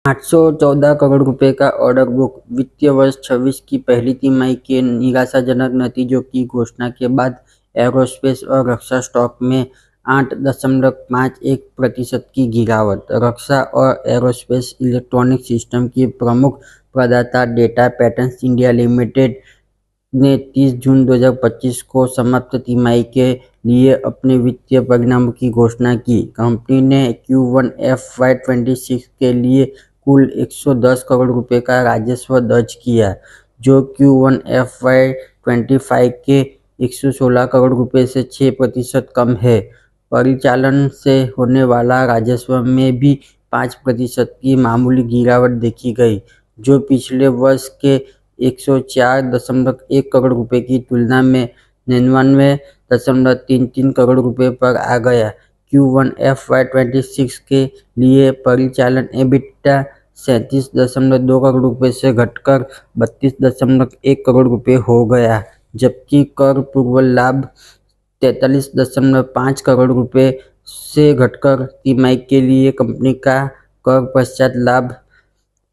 814 करोड़ रुपए का order book. वित्तीय वर्ष 26 की पहली तिमाही के निराशाजनक नतीजों की घोषणा के बाद एरोस्पेस और रक्षा स्टॉक में 8.51% की गिरावट। रक्षा और एरोस्पेस इलेक्ट्रॉनिक सिस्टम की प्रमुख प्रदाता डेटा पैटर्न्स इंडिया लिमिटेड ने 30 जून 2025 को समाप्त तिमाही के लिए अपने वित्तीय परिणामों की घोषणा की। कंपनी ने Q1 FY26 के लिए कुल 110 करोड़ रुपए का राजस्व दर्ज किया, जो Q1 FY25 के 116 करोड़ रुपए से 6% कम है। परिचालन से होने वाला राजस्व में भी 5% की मामूली गिरावट देखी गई, जो पिछले वर्ष के 104.1 करोड़ रुपए की तुलना में 99.33 करोड़ रुपए पर आ गया। Q1 FY26 के लिए परिचालन EBITDA 37.2 करोड़ रुपए से घटकर 32.1 करोड़ रुपए हो गया, जबकि कर पूर्व लाभ 43.5 करोड़ रुपए से घटकर तिमाही के लिए कंपनी का कर पश्चात लाभ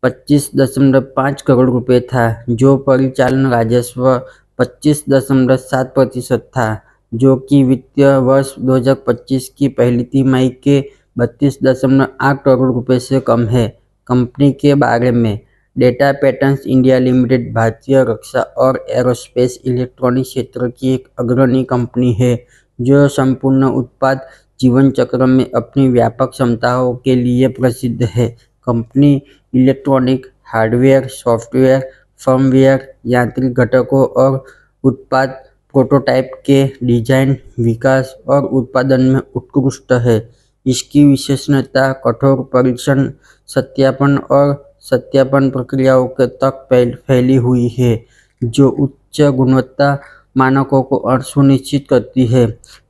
25.5 करोड़ रुपए था, जो परिचालन राजस्व 25.7% था, जो कि वित्तीय वर्ष 2025 की पहली तिमाही के 32.8 करोड़ रुपए से कम है। कंपनी के बारे में डेटा पैटर्न्स इंडिया लिमिटेड भारतीय रक्षा और एरोस्पेस इलेक्ट्रॉनिक क्षेत्र की एक अग्रणी कंपनी है, जो संपूर्ण उत्पाद जीवन चक्र में अपनी व्यापक क्षमताओं के लिए प्रसिद्ध है। Company electronic, hardware, software, firmware, यांत्रिक घटकों और उत्पाद प्रोटोटाइप के डिजाइन, विकास और उत्पादन में उत्कृष्ट है। इसकी विशेषता कठोर परीक्षण, सत्यापन और सत्यापन प्रक्रियाओं के तक फैली हुई है, जो उच्च गुणवत्ता मानकों को सुनिश्चित करती है।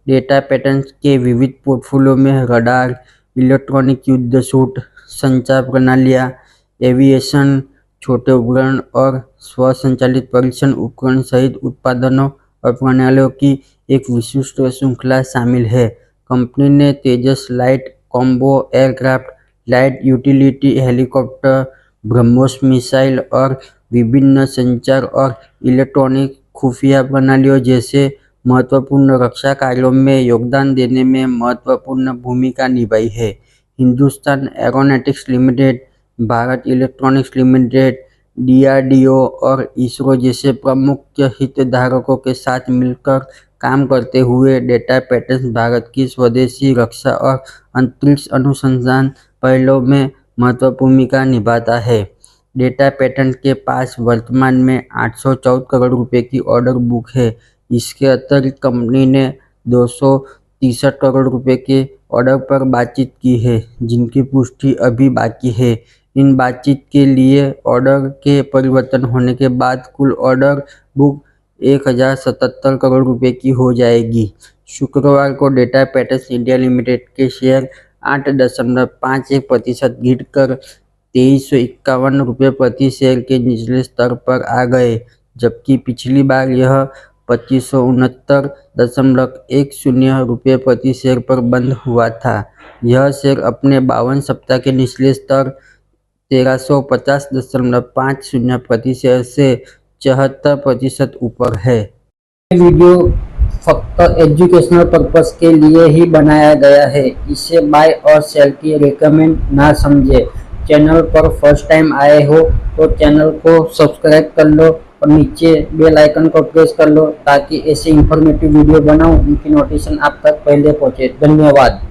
डेटा पैटर्न्स के विविध पोर्टफोलियो में रडार, इलेक्ट्रॉनिक युद्ध सूट, संचार प्रणालियाँ, एविएशन, छोटे उपकरण और स्वसंचालित परीक्षण उपकरण सहित उत्पादनों और प्रणालियों की एक विशिष्ट श्रृंखला शामिल है। कंपनी ने Tejas light combat aircraft, light utility helicopter, BrahMos missile और विभिन्न संचार और इलेक्ट्रॉनिक खुफिया प्रणालियों जैसे महत्वपूर्ण रक्षा कार्यों में योगदान देने में महत्वपूर्ण भूमिका निभाई है। Hindustan aeronautics limited, Bharat electronics limited, DRDO और इसरो जैसे प्रमुख हितधारकों के साथ मिलकर काम करते हुए डेटा पैटर्न्स भारत की स्वदेशी रक्षा और अंतरिक्ष अनुसंधान पहलों में महत्वपूर्ण भूमिका निभाता है। डेटा पैटर्न के पास वर्तमान में 814 करोड़ रुपए की ऑर्डर बुक है। इसके अतिरिक्त कंपनी ने 263 करोड़ रुपए के ऑर्डर पर बातचीत की है, जिनकी पुष्टि अभी बाकी है। इन बातचीत के लिए ऑर्डर के परिवर्तन होने के बाद कुल ऑर्डर बुक 1077 करोड़ रुपए की हो जाएगी। शुक्रवार को डेटा पैटर्न्स इंडिया लिमिटेड के शेयर 8.51% गिरकर 2351 रुपये प्रति शेयर के निचले स्तर पर आ गए, जबकि पिछली बार यह 2569.10 रुपये प्रति शेयर पर बंद हुआ था। यह शेयर अपने 52 सप्ताह के निचले स्तर 1350.50 प्रति शेयर से 74% ऊपर है। वीडियो फक्त एजुकेशनल पर्पस के लिए ही बनाया गया है। इसे बाय और सेल की रिकमेंड ना समझे। चैनल पर फर्स्ट टाइम आए हो तो चैनल को सब्सक्राइब कर लो और नीचे बेल आइकन को प्रेस कर लो, ताकि ऐसे इंफॉर्मेटिव वीडियो बनाऊं उनकी नोटिफिकेशन आप तक पहले पहुंचे। धन्यवाद।